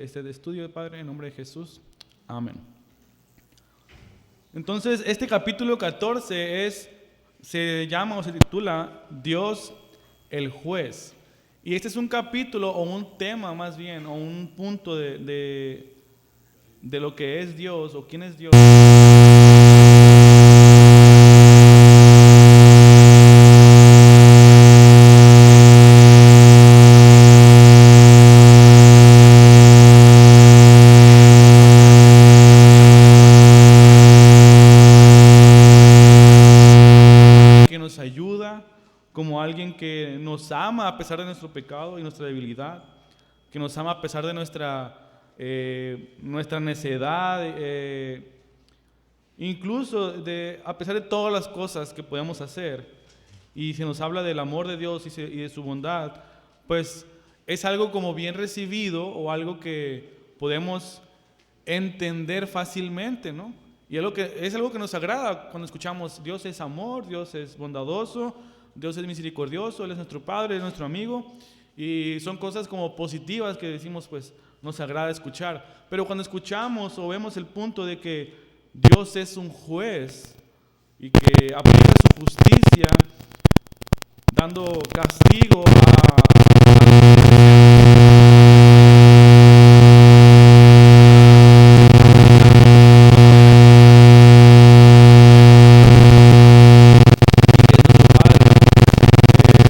este estudio, Padre, en nombre de Jesús. Amén. Entonces, este capítulo 14 se llama o se titula Dios el juez. Y este es un capítulo o un tema más bien, o un punto de lo que es Dios o quién es Dios. Que nos ayuda, como alguien que nos ama a pesar de nuestro pecado y nuestra debilidad, que nos ama a pesar de nuestra necedad, incluso a pesar de todas las cosas que podemos hacer. Y si nos habla del amor de Dios y de su bondad, pues es algo como bien recibido o algo que podemos entender fácilmente, ¿no? Y es algo que nos agrada cuando escuchamos Dios es amor, Dios es bondadoso, Dios es misericordioso, Él es nuestro Padre, es nuestro amigo. Y son cosas como positivas que decimos, pues nos agrada escuchar. Pero cuando escuchamos o vemos el punto de que Dios es un juez y que aplica su justicia dando castigo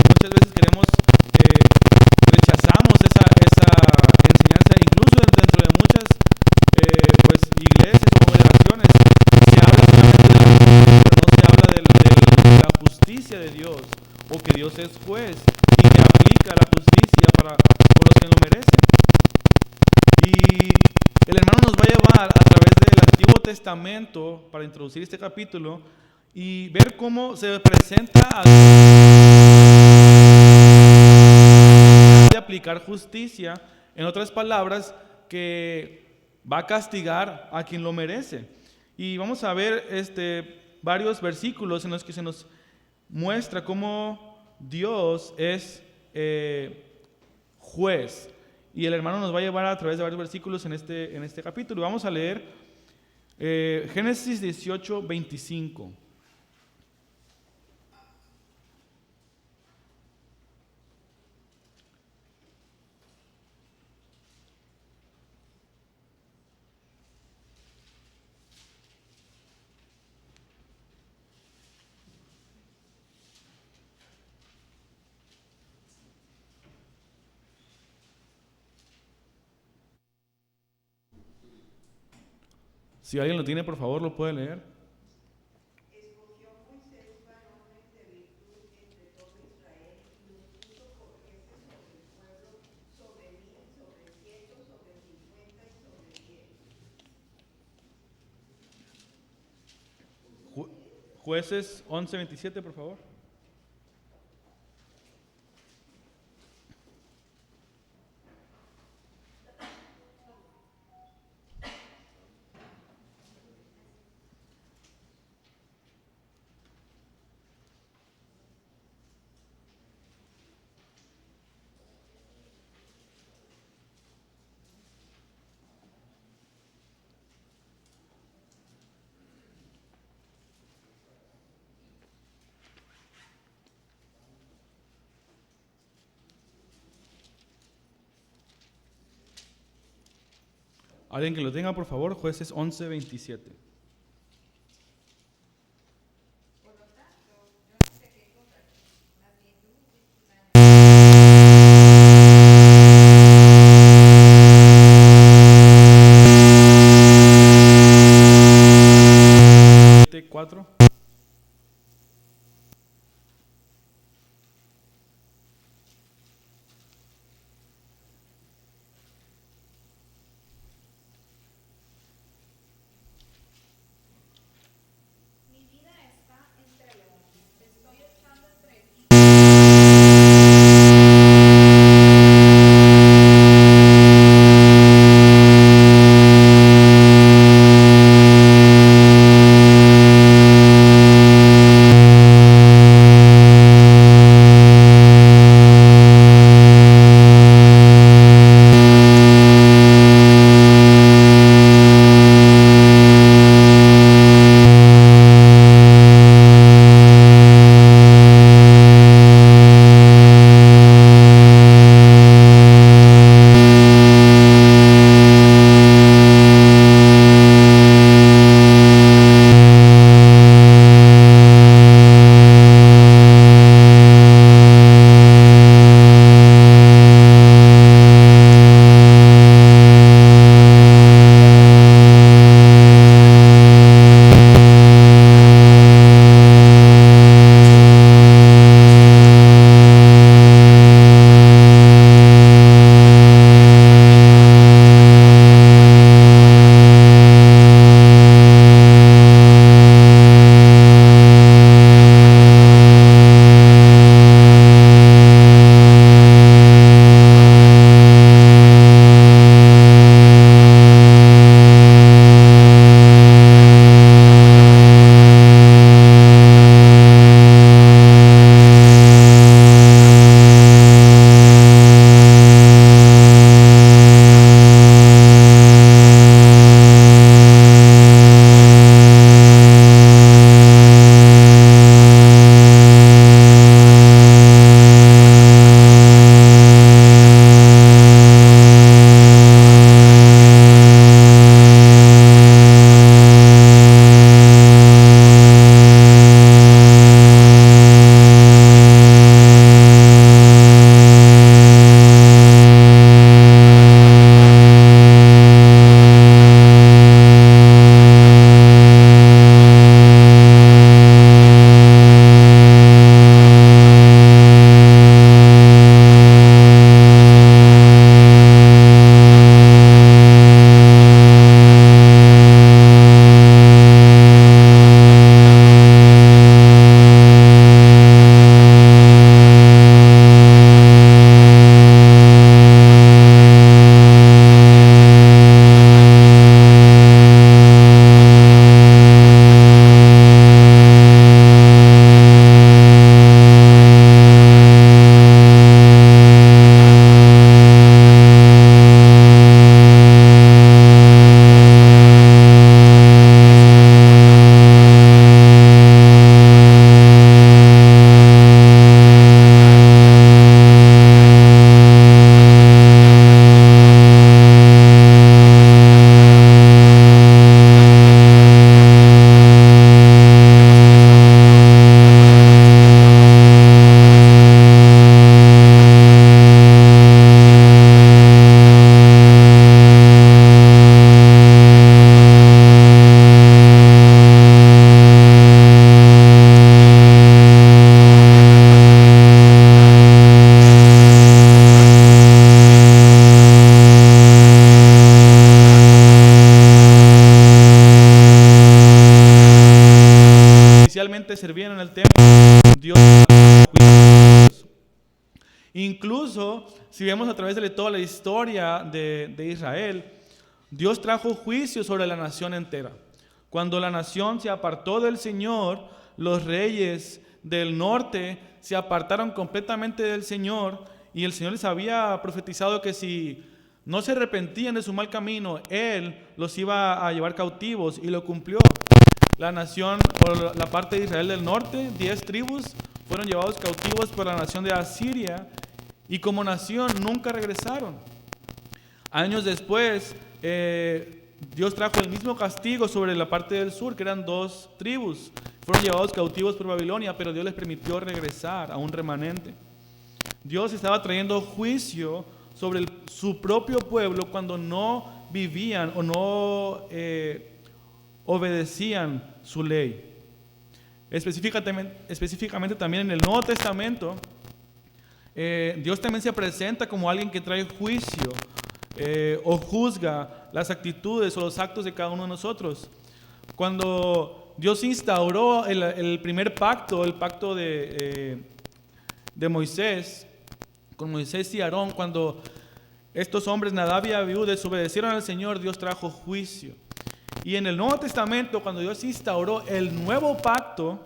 muchas veces rechazamos esa enseñanza, incluso dentro de muchas pues iglesias o congregaciones se habla solamente de la justicia, pero no se habla de la justicia de Dios, o que Dios es juez y que aplica la justicia por los que lo merecen. Y el hermano nos va a llevar a través del Antiguo Testamento para introducir este capítulo y ver cómo se presenta a de aplicar justicia, en otras palabras, que va a castigar a quien lo merece. Y vamos a ver varios versículos en los que se nos muestra cómo Dios es juez. Y el hermano nos va a llevar a través de varios versículos en este capítulo. Vamos a leer Génesis 18, 25. Si alguien lo tiene, por favor, lo puede leer. Escogió Moisés varones de virtud entre todo Israel y los puso por jefes sobre el pueblo, sobre 1000, sobre 100, sobre 50 y sobre 10. Jueces 11:27, por favor. Alguien que lo tenga, por favor, Jueces 11:27. Por lo tanto, yo no sé qué cosa, más bien tú, Este 4. si vemos a través de toda la historia de Israel, Dios trajo juicio sobre la nación entera. Cuando la nación se apartó del Señor, los reyes del norte se apartaron completamente del Señor, y el Señor les había profetizado que si no se arrepentían de su mal camino, Él los iba a llevar cautivos, y lo cumplió. La nación, o la parte de Israel del norte, 10 tribus, fueron llevados cautivos por la nación de Asiria, y como nación nunca regresaron. Años después, Dios trajo el mismo castigo sobre la parte del sur, que eran 2 tribus. Fueron llevados cautivos por Babilonia, pero Dios les permitió regresar a un remanente. Dios estaba trayendo juicio sobre su propio pueblo cuando no vivían o no obedecían su ley. Específicamente también en el Nuevo Testamento, Dios también se presenta como alguien que trae juicio o juzga las actitudes o los actos de cada uno de nosotros. Cuando Dios instauró el primer pacto, el pacto de Moisés, con Moisés y Aarón, cuando estos hombres, Nadab y Abiú, desobedecieron al Señor, Dios trajo juicio. Y en el Nuevo Testamento, cuando Dios instauró el nuevo pacto,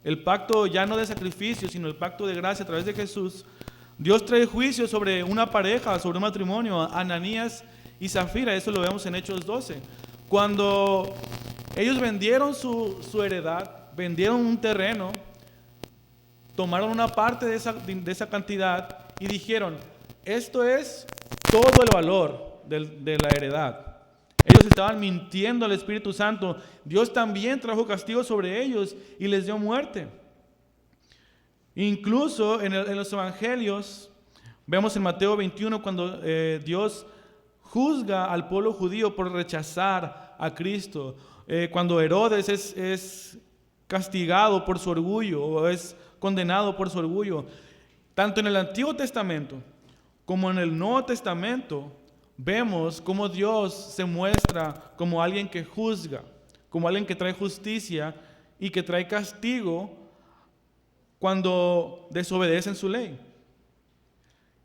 el pacto ya no de sacrificio, sino el pacto de gracia a través de Jesús, Dios trae juicio sobre una pareja, sobre un matrimonio, Ananías y Zafira. Eso lo vemos en Hechos 12. Cuando ellos vendieron su heredad, vendieron un terreno, tomaron una parte de esa cantidad y dijeron, esto es todo el valor de la heredad. Ellos estaban mintiendo al Espíritu Santo. Dios también trajo castigo sobre ellos y les dio muerte. Incluso en los evangelios, vemos en Mateo 21 cuando Dios juzga al pueblo judío por rechazar a Cristo. Cuando Herodes es castigado por su orgullo o es condenado por su orgullo. Tanto en el Antiguo Testamento como en el Nuevo Testamento vemos cómo Dios se muestra como alguien que juzga, como alguien que trae justicia y que trae castigo cuando desobedecen su ley.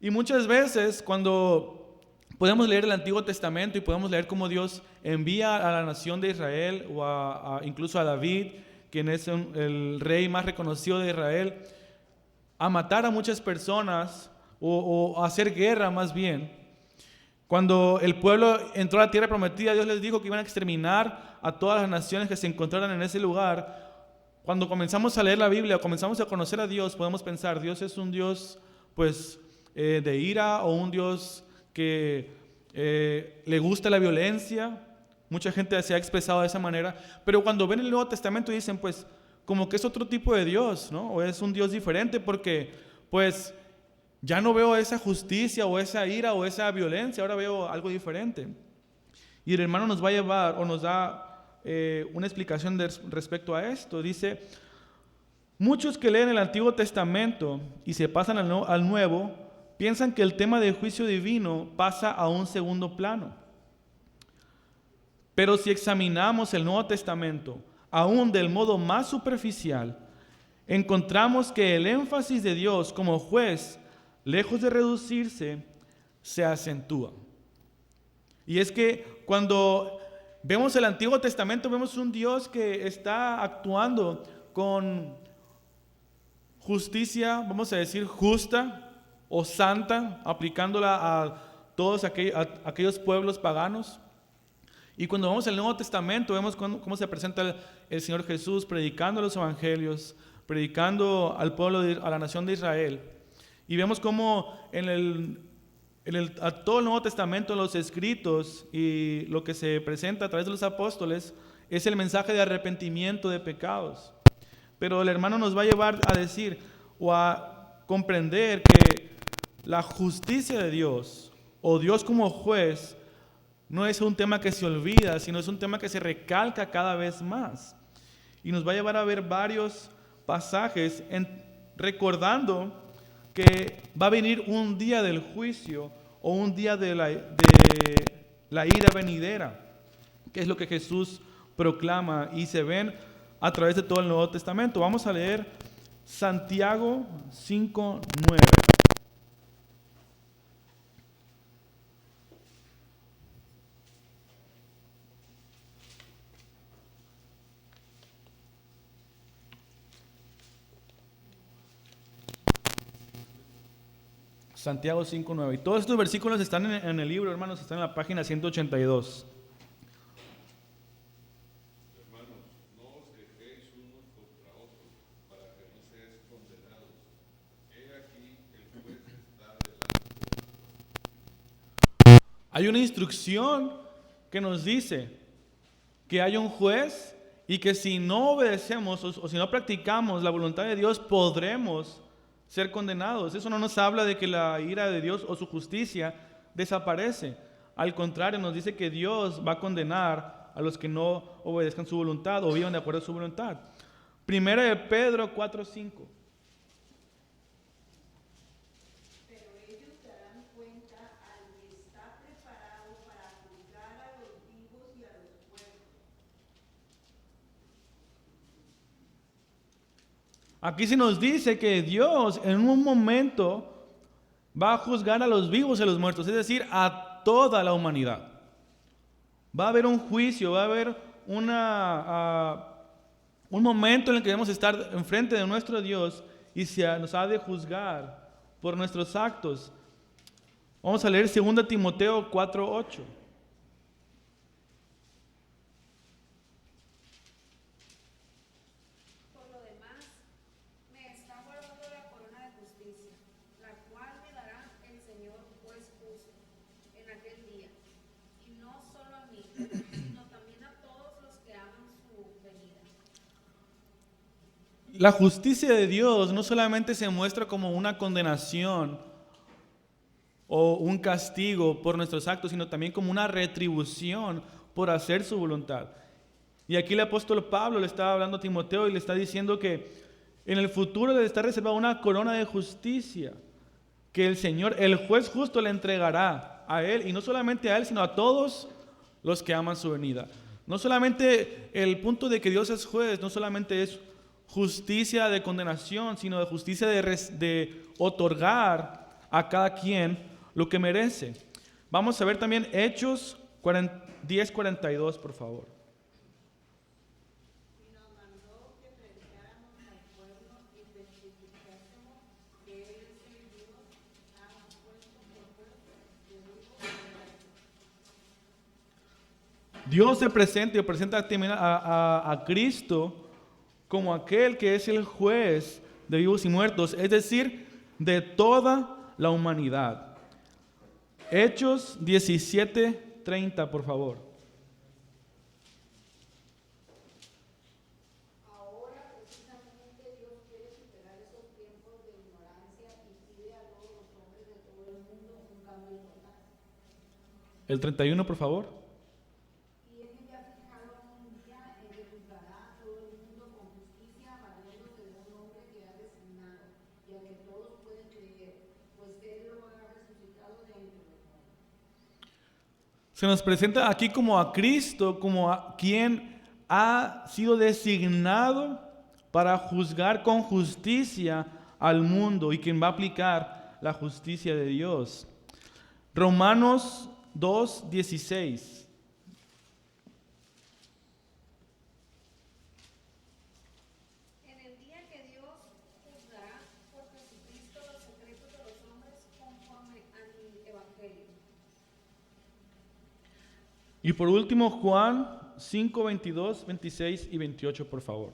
Y muchas veces cuando podemos leer el Antiguo Testamento y podemos leer cómo Dios envía a la nación de Israel o incluso a David, quien es el rey más reconocido de Israel, a matar a muchas personas o a hacer guerra más bien. Cuando el pueblo entró a la tierra prometida, Dios les dijo que iban a exterminar a todas las naciones que se encontraran en ese lugar. Cuando comenzamos a leer la Biblia, comenzamos a conocer a Dios, podemos pensar, Dios es un Dios pues de ira o un Dios que le gusta la violencia. Mucha gente se ha expresado de esa manera, pero cuando ven el Nuevo Testamento dicen pues como que es otro tipo de Dios, ¿no? O es un Dios diferente porque pues ya no veo esa justicia o esa ira o esa violencia, ahora veo algo diferente. Y el hermano nos va a llevar o nos da una explicación respecto a esto. Dice, muchos que leen el Antiguo Testamento y se pasan al Nuevo, piensan que el tema del juicio divino pasa a un segundo plano. Pero si examinamos el Nuevo Testamento, aún del modo más superficial, encontramos que el énfasis de Dios como juez, lejos de reducirse, se acentúa. Y es que cuando vemos el Antiguo Testamento, vemos un Dios que está actuando con justicia, vamos a decir, justa o santa, aplicándola a todos aquellos pueblos paganos. Y cuando vamos al Nuevo Testamento, vemos cómo se presenta el Señor Jesús predicando los evangelios, predicando al pueblo, a la nación de Israel. Y vemos cómo a todo el Nuevo Testamento, los escritos y lo que se presenta a través de los apóstoles es el mensaje de arrepentimiento de pecados. Pero el hermano nos va a llevar a decir o a comprender que la justicia de Dios o Dios como juez no es un tema que se olvida, sino es un tema que se recalca cada vez más. Y nos va a llevar a ver varios pasajes recordando que va a venir un día del juicio o un día de la ira venidera, que es lo que Jesús proclama y se ven a través de todo el Nuevo Testamento. Vamos a leer Santiago 5:9. Santiago 5:9. Y todos estos versículos están en el libro, hermanos, están en la página 182. Hay una instrucción que nos dice que hay un juez y que si no obedecemos o si no practicamos la voluntad de Dios, podremos ser condenados. Eso no nos habla de que la ira de Dios o su justicia desaparece. Al contrario, nos dice que Dios va a condenar a los que no obedezcan su voluntad o vivan de acuerdo a su voluntad. Primera de Pedro 4:5. Aquí se nos dice que Dios en un momento va a juzgar a los vivos y a los muertos, es decir, a toda la humanidad. Va a haber un juicio, va a haber un momento en el que debemos estar enfrente de nuestro Dios y nos ha de juzgar por nuestros actos. Vamos a leer 2 Timoteo 4:8. La justicia de Dios no solamente se muestra como una condenación o un castigo por nuestros actos, sino también como una retribución por hacer su voluntad. Y aquí el apóstol Pablo le está hablando a Timoteo y le está diciendo que en el futuro le está reservada una corona de justicia que el Señor, el juez justo, le entregará a él, y no solamente a él, sino a todos los que aman su venida. No solamente el punto de que Dios es juez, no solamente es justicia de condenación, sino de justicia de otorgar a cada quien lo que merece. Vamos a ver también Hechos 10:42, por favor. Dios se presenta y presenta a Cristo como aquel que es el juez de vivos y muertos, es decir, de toda la humanidad. Hechos 17:30, por favor. Ahora precisamente Dios quiere superar esos tiempos de ignorancia y pide a todos los hombres de todo el mundo un cambio total. El 31, por favor. Se nos presenta aquí como a Cristo, como a quien ha sido designado para juzgar con justicia al mundo y quien va a aplicar la justicia de Dios. Romanos 2:16. Y por último, Juan 5:22, 26 y 28, por favor.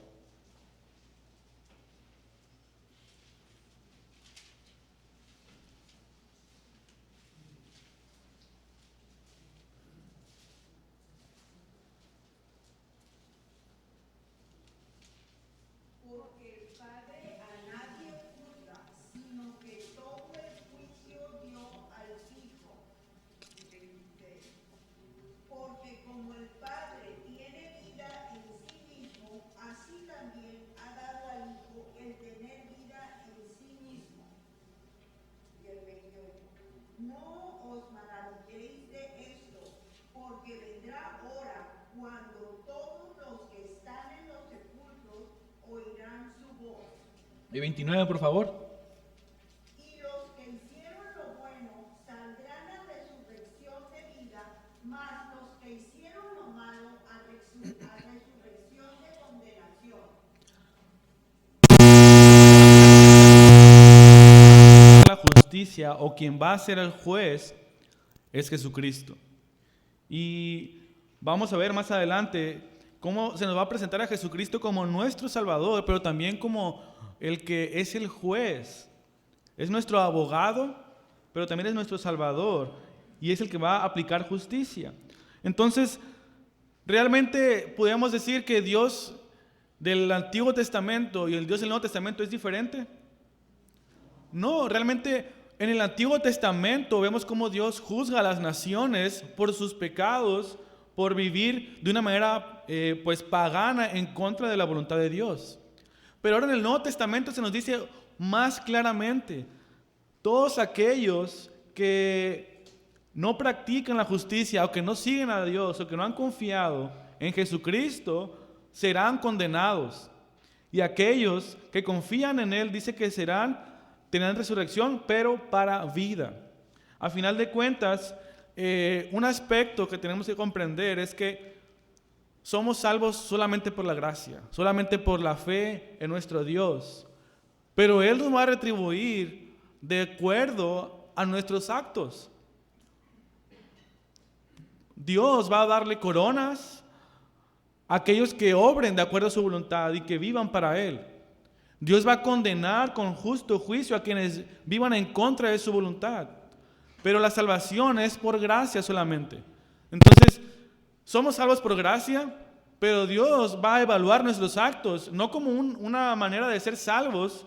Porque el Padre a nadie juzga, sino que todo el juicio dio al Hijo. Porque como el Padre tiene vida en sí mismo, así también ha dado al Hijo el tener vida en sí mismo. Y el 28. No os maravilléis de esto, porque vendrá hora cuando todos los que están en los sepulcros oirán su voz. Y 29, por favor. Y los que hicieron lo bueno saldrán a resurrección de vida, mas los que hicieron lo malo a resurrección de condenación. La justicia justicia o quien va a ser el juez es Jesucristo. Y vamos a ver más adelante cómo se nos va a presentar a Jesucristo como nuestro Salvador, pero también como el que es el juez. Es nuestro abogado, pero también es nuestro Salvador y es el que va a aplicar justicia. Entonces, realmente podemos decir que Dios del Antiguo Testamento y el Dios del Nuevo Testamento es diferente. No, realmente en el Antiguo Testamento vemos cómo Dios juzga a las naciones por sus pecados, por vivir de una manera pagana en contra de la voluntad de Dios. Pero ahora en el Nuevo Testamento se nos dice más claramente, todos aquellos que no practican la justicia o que no siguen a Dios o que no han confiado en Jesucristo serán condenados. Y aquellos que confían en Él dice que tendrán resurrección, pero para vida. A final de cuentas, un aspecto que tenemos que comprender es que somos salvos solamente por la gracia, solamente por la fe en nuestro Dios. Pero Él nos va a retribuir de acuerdo a nuestros actos. Dios va a darle coronas a aquellos que obren de acuerdo a su voluntad y que vivan para Él. Dios va a condenar con justo juicio a quienes vivan en contra de su voluntad. Pero la salvación es por gracia solamente. Entonces, somos salvos por gracia, pero Dios va a evaluar nuestros actos, no como una manera de ser salvos,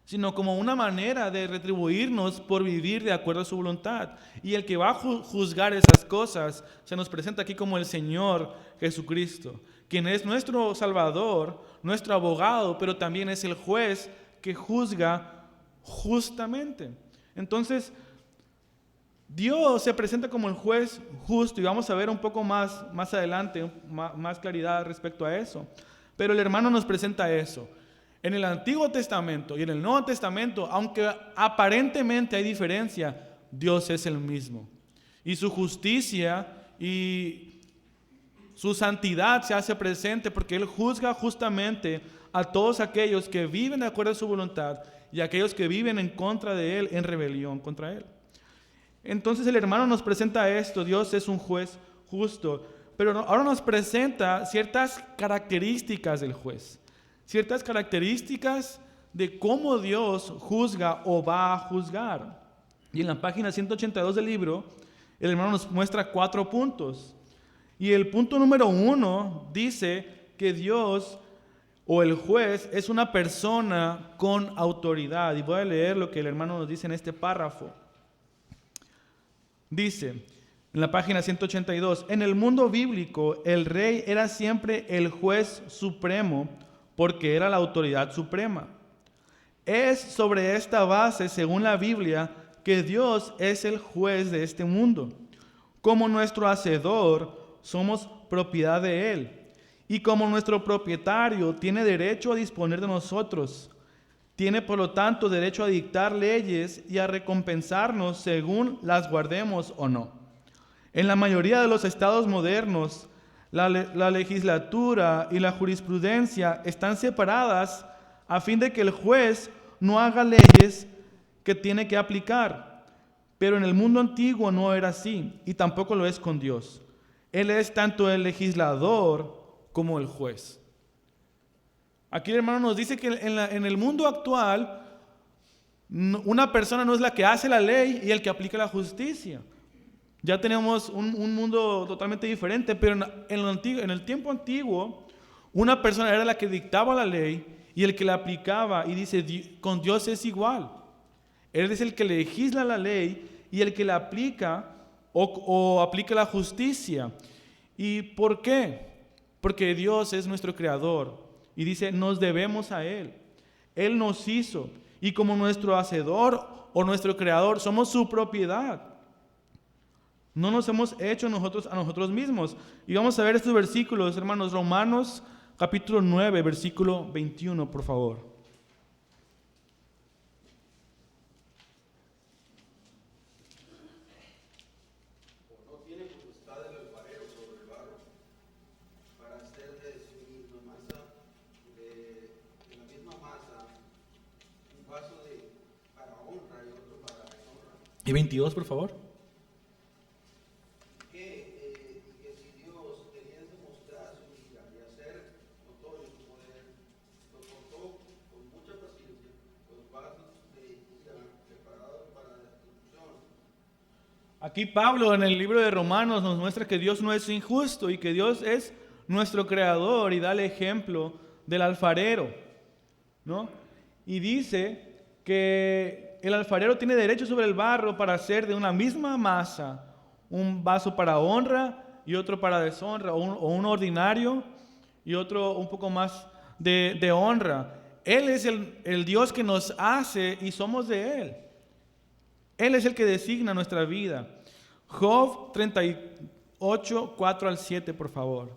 sino como una manera de retribuirnos por vivir de acuerdo a su voluntad. Y el que va a juzgar esas cosas se nos presenta aquí como el Señor Jesucristo, quien es nuestro Salvador, nuestro abogado, pero también es el juez que juzga justamente. Entonces, Dios se presenta como el juez justo y vamos a ver un poco más adelante, más claridad respecto a eso. Pero el hermano nos presenta eso. En el Antiguo Testamento y en el Nuevo Testamento, aunque aparentemente hay diferencia, Dios es el mismo. Y su justicia y su santidad se hace presente porque Él juzga justamente a todos aquellos que viven de acuerdo a su voluntad y a aquellos que viven en contra de Él, en rebelión contra Él. Entonces el hermano nos presenta esto, Dios es un juez justo, pero ahora nos presenta ciertas características del juez. Ciertas características de cómo Dios juzga o va a juzgar. Y en la página 182 del libro, el hermano nos muestra 4 puntos. Y el punto número 1 dice que Dios o el juez es una persona con autoridad. Y voy a leer lo que el hermano nos dice en este párrafo. Dice, en la página 182, en el mundo bíblico, el rey era siempre el juez supremo, porque era la autoridad suprema. Es sobre esta base, según la Biblia, que Dios es el juez de este mundo. Como nuestro hacedor, somos propiedad de Él. Y como nuestro propietario tiene derecho a disponer de nosotros, tiene por lo tanto derecho a dictar leyes y a recompensarnos según las guardemos o no. En la mayoría de los estados modernos, la legislatura y la jurisprudencia están separadas a fin de que el juez no haga leyes que tiene que aplicar. Pero en el mundo antiguo no era así y tampoco lo es con Dios. Él es tanto el legislador como el juez. Aquí el hermano nos dice que en el mundo actual una persona no es la que hace la ley y el que aplica la justicia. Ya tenemos un mundo totalmente diferente, pero en el tiempo antiguo, una persona era la que dictaba la ley y el que la aplicaba, y dice, con Dios es igual. Él es el que legisla la ley y el que la aplica o aplica la justicia. ¿Y por qué? Porque Dios es nuestro creador y dice, nos debemos a Él. Él nos hizo y como nuestro hacedor o nuestro creador, somos su propiedad. No nos hemos hecho a nosotros mismos. Y vamos a ver estos versículos, hermanos. Romanos capítulo 9, versículo 21, por favor. Y 22, por favor. Que si Dios, queriendo mostrar su ira y hacer notorio su poder, lo cortó con mucha paciencia los vasos de ira preparados para la destrucción. Aquí Pablo en el libro de Romanos nos muestra que Dios no es injusto y que Dios es nuestro creador y da el ejemplo del alfarero, ¿no? Y dice que el alfarero tiene derecho sobre el barro para hacer de una misma masa un vaso para honra y otro para deshonra, o un ordinario y otro un poco más de honra. Él es el Dios que nos hace y somos de Él. Él es el que designa nuestra vida. Job 38, 4 al 7, por favor.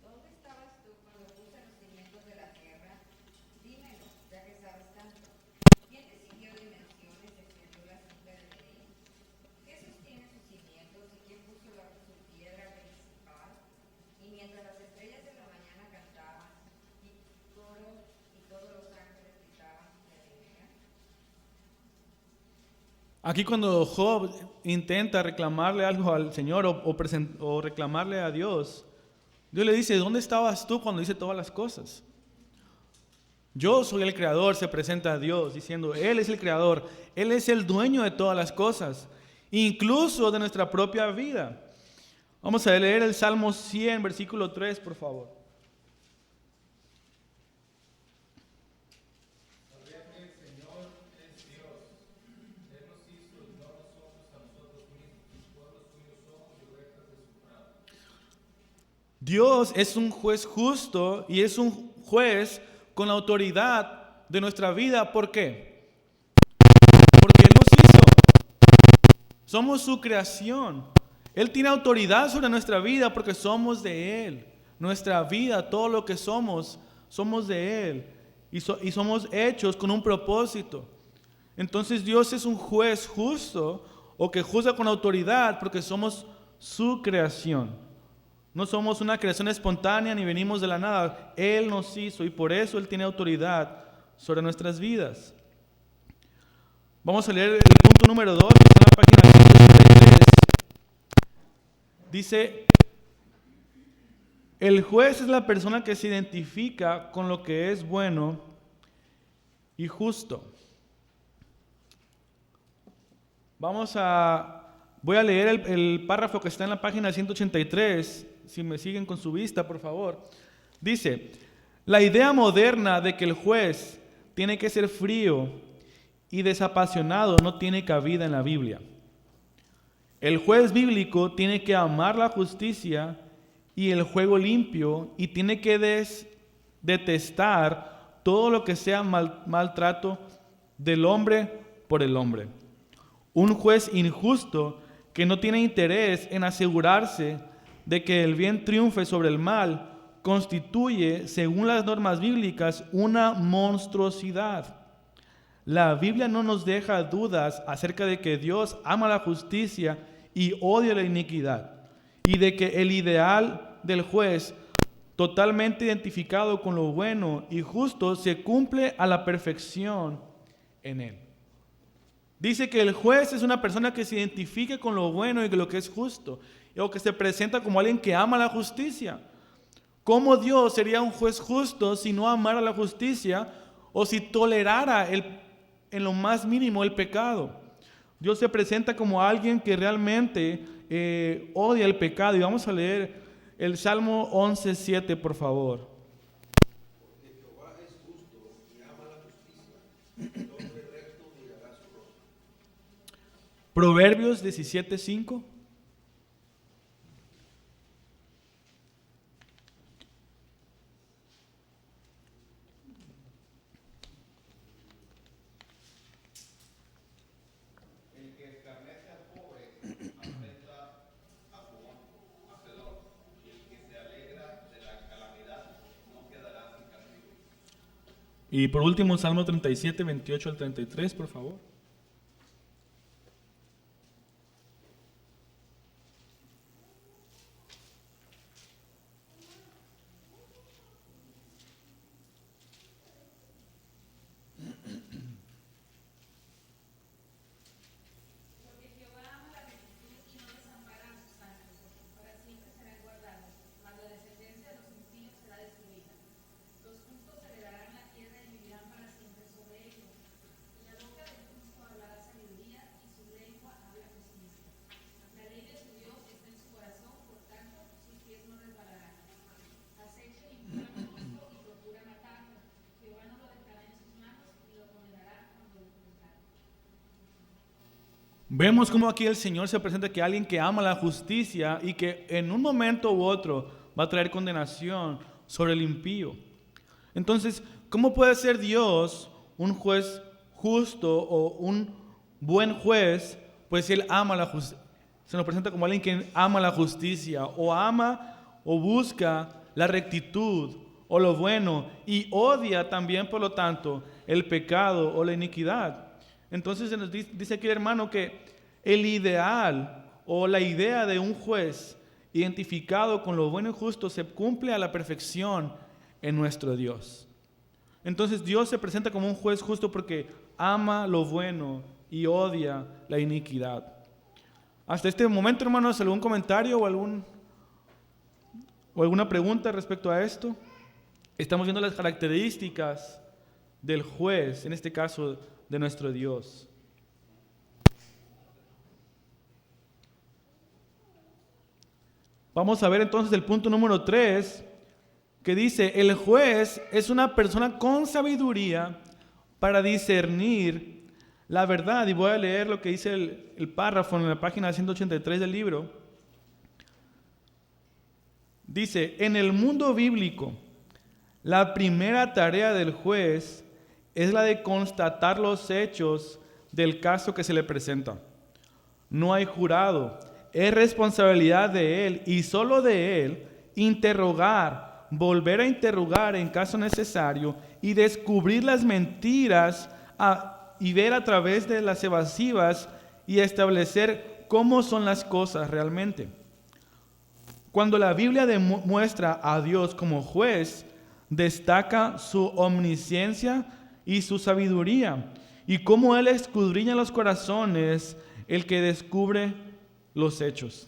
¿Dónde estabas tú cuando puse los cimientos de la tierra? Dímelo, ya que sabes tanto. ¿Quién decidió dimensiones, extendió la cinta de Medellín? ¿Qué sostiene sus cimientos y quién puso su piedra principal? Y mientras las estrellas de la mañana cantaban, y todos los ángeles gritaban, ¿me adivinan? Aquí cuando Job intenta reclamarle algo al Señor o reclamarle a Dios, Dios le dice, ¿dónde estabas tú cuando hice todas las cosas? Yo soy el creador, se presenta a Dios diciendo, Él es el creador, Él es el dueño de todas las cosas, incluso de nuestra propia vida. Vamos a leer el Salmo 100, versículo 3, por favor. Dios es un juez justo y es un juez con la autoridad de nuestra vida. ¿Por qué? Porque Él nos hizo. Somos su creación. Él tiene autoridad sobre nuestra vida porque somos de Él. Nuestra vida, todo lo que somos, somos de Él. Y somos hechos con un propósito. Entonces Dios es un juez justo o que juzga con autoridad porque somos su creación. No somos una creación espontánea ni venimos de la nada. Él nos hizo y por eso Él tiene autoridad sobre nuestras vidas. Vamos a leer el punto número 2, que está en la página 163. Dice, el juez es la persona que se identifica con lo que es bueno y justo. Voy a leer el párrafo que está en la página 183. Si me siguen con su vista, por favor. Dice, la idea moderna de que el juez tiene que ser frío y desapasionado no tiene cabida en la Biblia. El juez bíblico tiene que amar la justicia y el juego limpio y tiene que detestar todo lo que sea maltrato del hombre por el hombre. Un juez injusto que no tiene interés en asegurarse de que el bien triunfe sobre el mal, constituye, según las normas bíblicas, una monstruosidad. La Biblia no nos deja dudas acerca de que Dios ama la justicia y odia la iniquidad, y de que el ideal del juez, totalmente identificado con lo bueno y justo, se cumple a la perfección en él. Dice que el juez es una persona que se identifica con lo bueno y con lo que es justo, o que se presenta como alguien que ama la justicia. ¿Cómo Dios sería un juez justo si no amara la justicia o si tolerara en lo más mínimo el pecado? Dios se presenta como alguien que realmente odia el pecado. Y vamos a leer el Salmo 11:7, por favor. Porque Jehová es justo y ama la justicia, el hombre recto mirará su rostro. Proverbios 17:5. Y por último, Salmo 37, 28 al 33, por favor. Vemos como aquí el Señor se presenta que alguien que ama la justicia y que en un momento u otro va a traer condenación sobre el impío. Entonces, ¿cómo puede ser Dios un juez justo o un buen juez? Pues Él ama la justicia. Se nos presenta como alguien que ama la justicia o ama o busca la rectitud o lo bueno y odia también, por lo tanto, el pecado o la iniquidad. Entonces se nos dice aquí, hermano, que el ideal o la idea de un juez identificado con lo bueno y justo se cumple a la perfección en nuestro Dios. Entonces Dios se presenta como un juez justo porque ama lo bueno y odia la iniquidad. Hasta este momento, hermanos, ¿algún comentario o alguna pregunta respecto a esto? Estamos viendo las características del juez, en este caso de nuestro Dios. Vamos a ver entonces el punto número 3, que dice: el juez es una persona con sabiduría para discernir la verdad. Y voy a leer lo que dice el párrafo en la página 183 del libro. Dice: en el mundo bíblico, la primera tarea del juez es la de constatar los hechos del caso que se le presenta. No hay jurado, es responsabilidad de él y solo de él interrogar, volver a interrogar en caso necesario y descubrir las mentiras y ver a través de las evasivas y establecer cómo son las cosas realmente. Cuando la Biblia demuestra a Dios como juez, destaca su omnisciencia y su sabiduría, y cómo Él escudriña los corazones, el que descubre los hechos.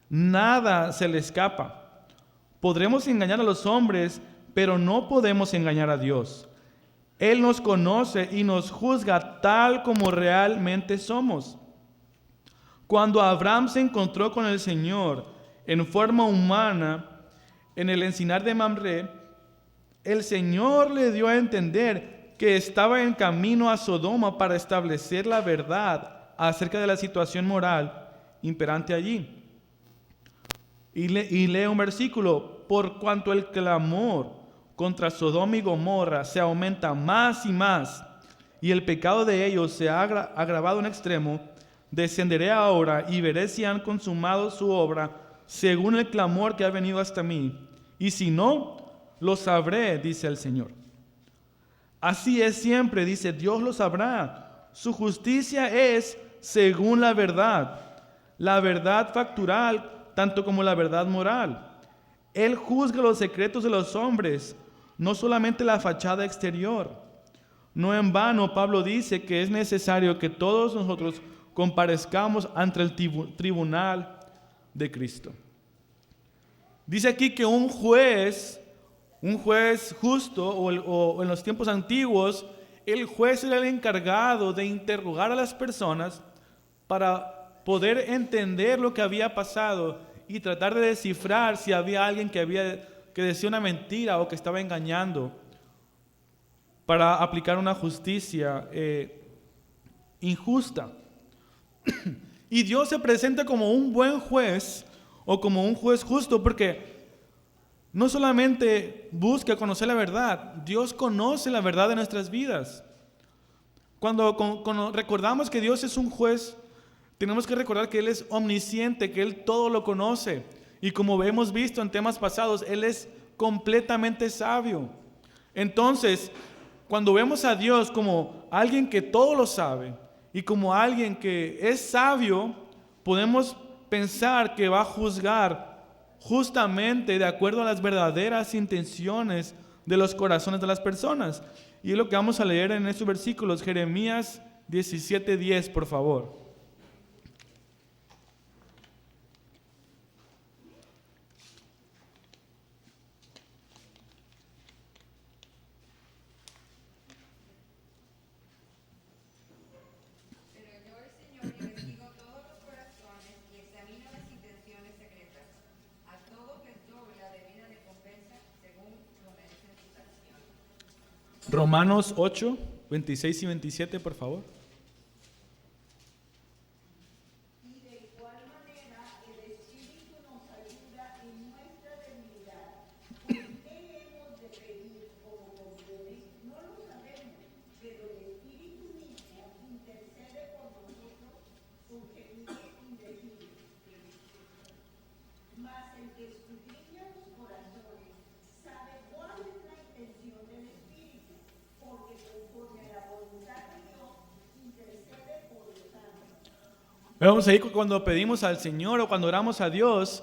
Nada se le escapa. Podremos engañar a los hombres, pero no podemos engañar a Dios. Él nos conoce y nos juzga tal como realmente somos. Cuando Abraham se encontró con el Señor en forma humana en el encinar de Mamre, el Señor le dio a entender que estaba en camino a Sodoma para establecer la verdad acerca de la situación moral imperante allí. Y lee un versículo: por cuanto el clamor contra Sodoma y Gomorra se aumenta más y más, y el pecado de ellos se ha agravado en extremo, descenderé ahora y veré si han consumado su obra según el clamor que ha venido hasta mí, y si no, lo sabré, dice el Señor. Así es siempre, dice, Dios lo sabrá. Su justicia es según la verdad factual, tanto como la verdad moral. Él juzga los secretos de los hombres, no solamente la fachada exterior. No en vano Pablo dice que es necesario que todos nosotros comparezcamos ante el tribunal de Cristo. Dice aquí que un juez justo, o en los tiempos antiguos, el juez era el encargado de interrogar a las personas para poder entender lo que había pasado y tratar de descifrar si había alguien que decía una mentira o que estaba engañando, para aplicar una justicia injusta. Y Dios se presenta como un buen juez o como un juez justo porque no solamente busca conocer la verdad, Dios conoce la verdad de nuestras vidas. Cuando recordamos que Dios es un juez, tenemos que recordar que Él es omnisciente, que Él todo lo conoce. Y como hemos visto en temas pasados, Él es completamente sabio. Entonces, cuando vemos a Dios como alguien que todo lo sabe y como alguien que es sabio, podemos pensar que va a juzgar justamente de acuerdo a las verdaderas intenciones de los corazones de las personas. Y es lo que vamos a leer en estos versículos. Jeremías 17:10, por favor. Pero yo, el Señor, investigo todos los corazones y examino las intenciones secretas. A todos les doy la debida recompensa según lo merecen sus acciones. Romanos 8, 26 y 27, por favor. el que escudriña los corazones sabe cuál es la intención del Espíritu, porque conforme a la voluntad de Dios intercede por los santos. Vemos ahí que cuando pedimos al Señor o cuando oramos a Dios,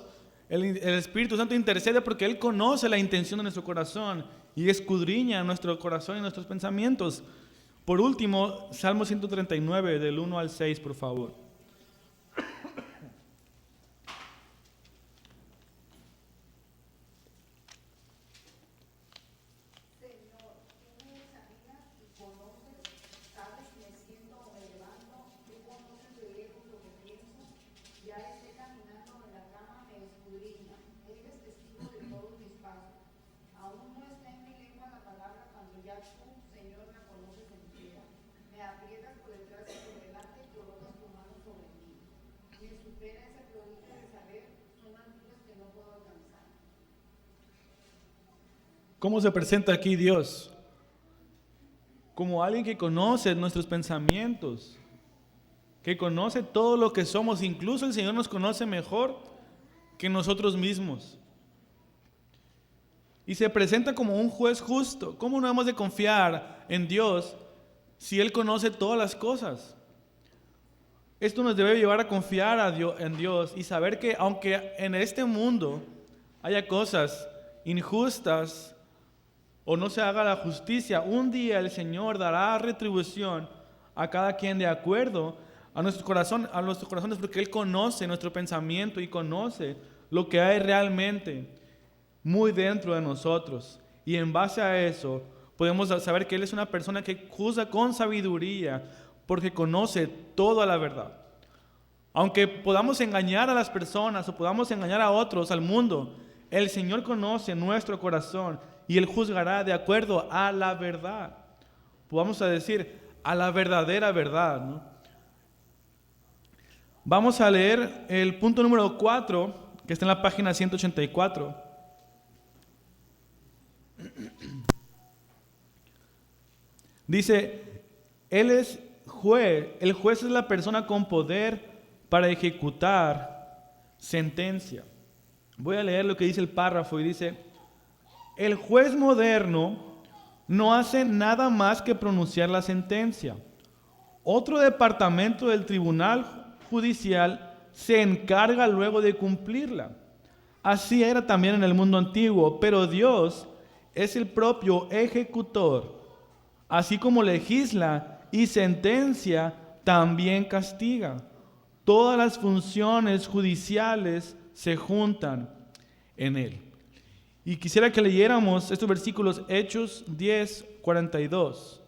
el Espíritu Santo intercede porque Él conoce la intención de nuestro corazón y escudriña nuestro corazón y nuestros pensamientos. Por último, Salmo 139, del 1 al 6, por favor. Señor, tú me examinas y conoces, sabes, me siento o me levanto, tú conoces de lejos lo que pienso, ya esté caminando en la cama, me escudriña, eres testigo de todos mis pasos. Aún no está en mi lengua la palabra cuando ya tú, Señor, la conoces entera. Me aprietas por detrás y por delante y colocas tu mano sobre mí. Me supera esa pregunta de saber, son alturas que no puedo alcanzar. ¿Cómo se presenta aquí Dios? Como alguien que conoce nuestros pensamientos, que conoce todo lo que somos. Incluso el Señor nos conoce mejor que nosotros mismos. Y se presenta como un juez justo. ¿Cómo no hemos de confiar en Dios si Él conoce todas las cosas? Esto nos debe llevar a confiar en Dios y saber que aunque en este mundo haya cosas injustas o no se haga la justicia, un día el Señor dará retribución a cada quien de acuerdo a nuestros corazones, porque Él conoce nuestro pensamiento y conoce lo que hay realmente muy dentro de nosotros. Y en base a eso podemos saber que Él es una persona que juzga con sabiduría porque conoce toda la verdad. Aunque podamos engañar a las personas o podamos engañar a otros, al mundo, el Señor conoce nuestro corazón y Él juzgará de acuerdo a la verdad. Vamos a decir, a la verdadera verdad, ¿no? Vamos a leer el punto número 4, que está en la página 184. Dice, Él es juez. El juez es la persona con poder para ejecutar sentencia. Voy a leer lo que dice el párrafo y dice, el juez moderno no hace nada más que pronunciar la sentencia. Otro departamento del tribunal judicial se encarga luego de cumplirla. Así era también en el mundo antiguo, pero Dios es el propio ejecutor. Así como legisla y sentencia, también castiga. Todas las funciones judiciales se juntan en Él. Y quisiera que leyéramos estos versículos, Hechos 10, 42.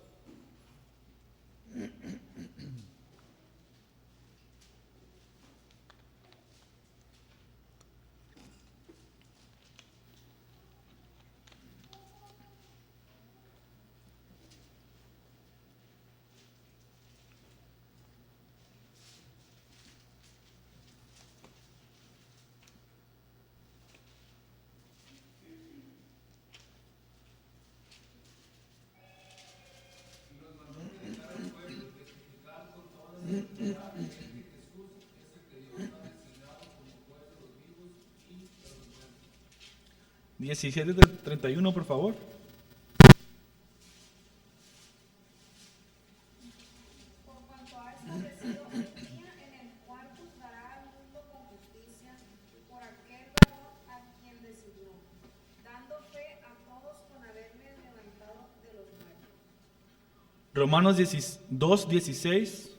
Diecisiete 31, por favor. Por cuanto ha establecido el día en el cual juzgará al mundo con justicia por aquel varón a quien designó, dando fe a todos con haberle levantado de los muertos. Romanos 2, 16.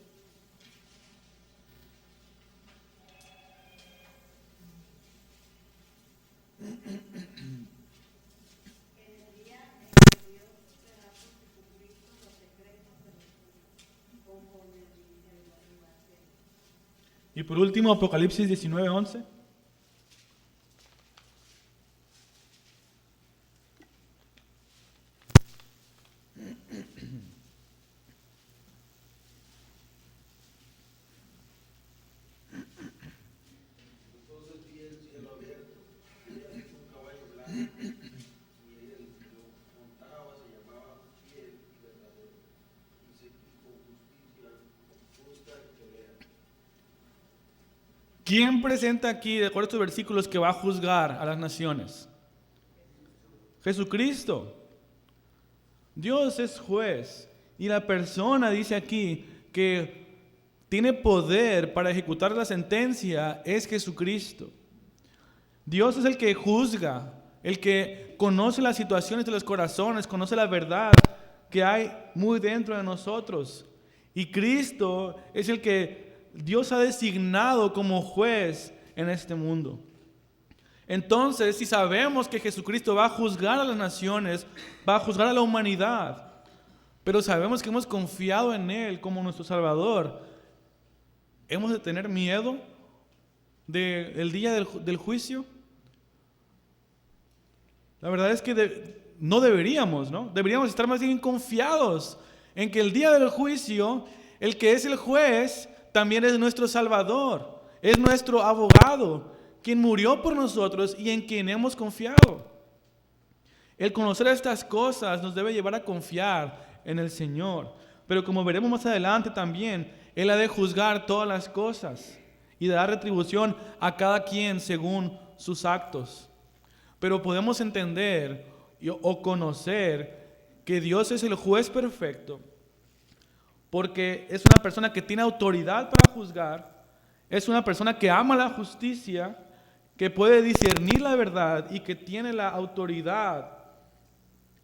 Y por último, Apocalipsis 19, 11. Entonces vi el cielo abierto, y he visto un caballo blanco, y él lo montaba, se llamaba Fiel y Verdadero, y con justicia justa y pelea. ¿Quién presenta aquí, de acuerdo a estos versículos, que va a juzgar a las naciones? Jesucristo. Dios es juez. Y la persona dice aquí que tiene poder para ejecutar la sentencia es Jesucristo. Dios es el que juzga, el que conoce las situaciones de los corazones, conoce la verdad que hay muy dentro de nosotros. Y Cristo es el que Dios ha designado como juez en este mundo. Entonces, si sabemos que Jesucristo va a juzgar a las naciones, va a juzgar a la humanidad, pero sabemos que hemos confiado en Él como nuestro Salvador, ¿hemos de tener miedo del día del juicio? La verdad es que no deberíamos, ¿no? Deberíamos estar más bien confiados en que el día del juicio, el que es el juez, también es nuestro Salvador, es nuestro abogado, quien murió por nosotros y en quien hemos confiado. El conocer estas cosas nos debe llevar a confiar en el Señor. Pero como veremos más adelante también, Él ha de juzgar todas las cosas y dar retribución a cada quien según sus actos. Pero podemos entender o conocer que Dios es el juez perfecto, porque es una persona que tiene autoridad para juzgar, es una persona que ama la justicia, que puede discernir la verdad y que tiene la autoridad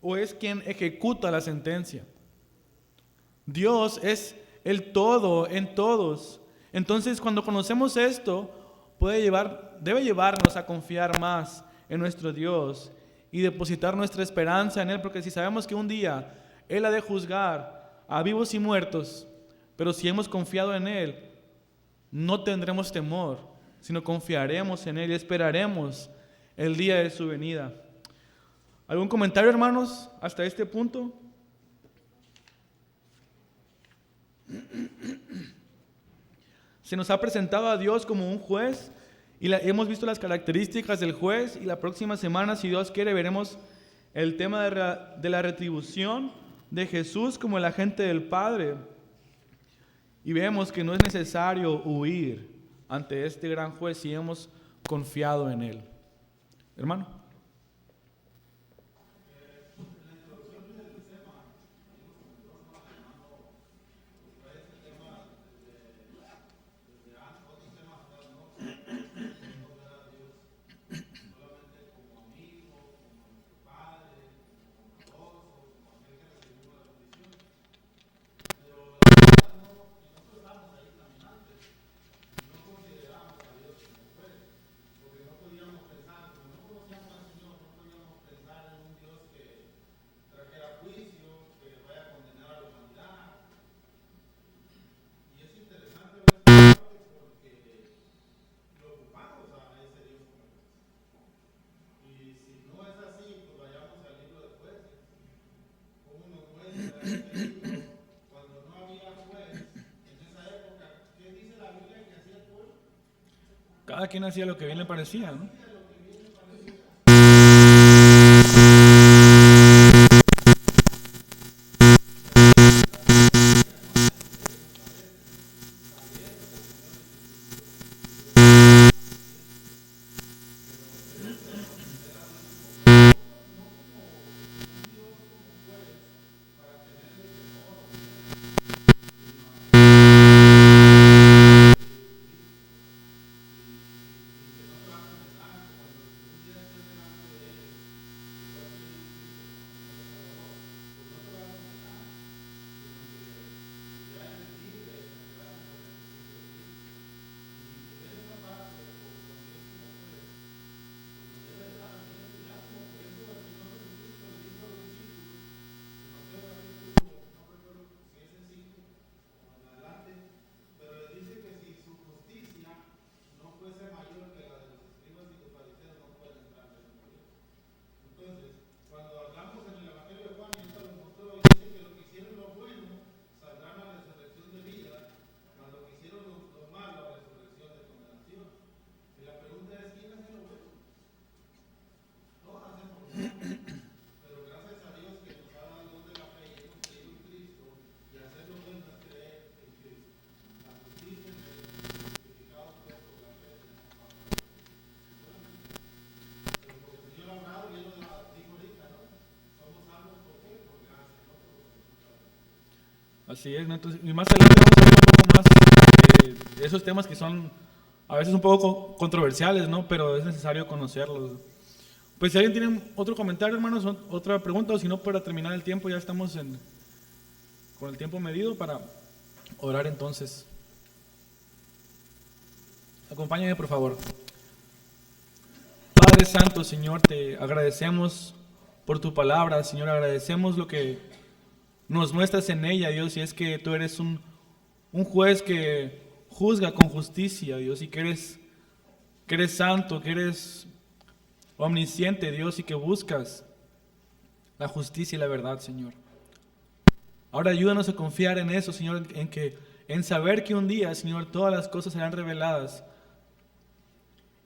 o es quien ejecuta la sentencia. Dios es el todo en todos. Entonces, cuando conocemos esto, debe llevarnos a confiar más en nuestro Dios y depositar nuestra esperanza en Él, porque si sabemos que un día Él ha de juzgar a vivos y muertos, pero si hemos confiado en Él, no tendremos temor, sino confiaremos en Él y esperaremos el día de su venida. ¿Algún comentario, hermanos, hasta este punto? Se nos ha presentado a Dios como un juez y hemos visto las características del juez, y la próxima semana, si Dios quiere, veremos el tema de la retribución de Jesús como el agente del Padre. Y vemos que no es necesario huir ante este gran juez si hemos confiado en Él. Hermano. Cada quien hacía lo que bien le parecía, ¿no? Así es, ¿no? Entonces, y más adelante vamos a ver un poco más de esos temas que son a veces un poco controversiales, ¿no? Pero es necesario conocerlos. Pues si alguien tiene otro comentario, hermanos, otra pregunta, o si no, para terminar el tiempo, ya estamos con el tiempo medido para orar entonces. Acompáñame, por favor. Padre Santo, Señor, te agradecemos por tu palabra, Señor, agradecemos lo que nos muestras en ella, Dios, y es que tú eres un juez que juzga con justicia, Dios, y que eres santo, que eres omnisciente, Dios, y que buscas la justicia y la verdad, Señor. Ahora ayúdanos a confiar en eso, Señor, en saber que un día, Señor, todas las cosas serán reveladas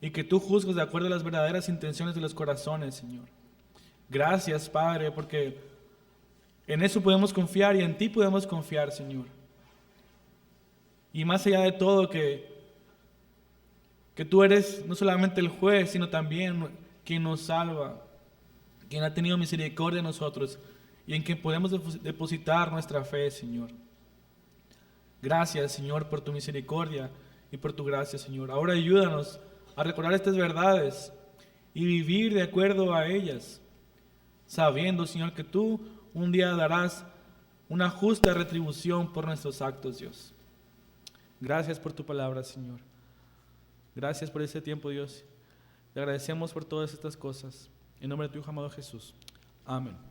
y que tú juzgas de acuerdo a las verdaderas intenciones de los corazones, Señor. Gracias, Padre, porque en eso podemos confiar y en ti podemos confiar, Señor. Y más allá de todo, que tú eres no solamente el juez, sino también quien nos salva, quien ha tenido misericordia de nosotros y en quien podemos depositar nuestra fe, Señor. Gracias, Señor, por tu misericordia y por tu gracia, Señor. Ahora ayúdanos a recordar estas verdades y vivir de acuerdo a ellas, sabiendo, Señor, que tú un día darás una justa retribución por nuestros actos, Dios. Gracias por tu palabra, Señor. Gracias por este tiempo, Dios. Te agradecemos por todas estas cosas. En nombre de tu Hijo amado Jesús. Amén.